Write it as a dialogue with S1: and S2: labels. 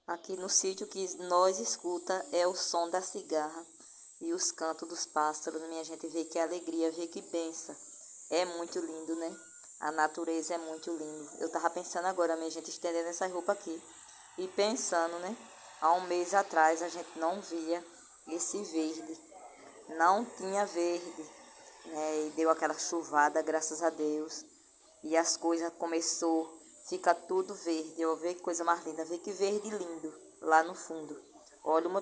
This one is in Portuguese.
S1: Aqui no sítio que nós escuta é o som da cigarra e os cantos dos pássaros, minha gente, vê que alegria, vê que benção. É muito lindo, né? A natureza é muito lindo. Eu tava pensando agora, minha gente, estendendo essa roupa aqui e pensando, né? Há um mês atrás a gente não via esse verde, não tinha verde, né? E deu aquela chuvada, graças a Deus. E as coisas começou, fica tudo verde. Eu vejo que coisa mais linda, vê que verde lindo lá no fundo. Olha uma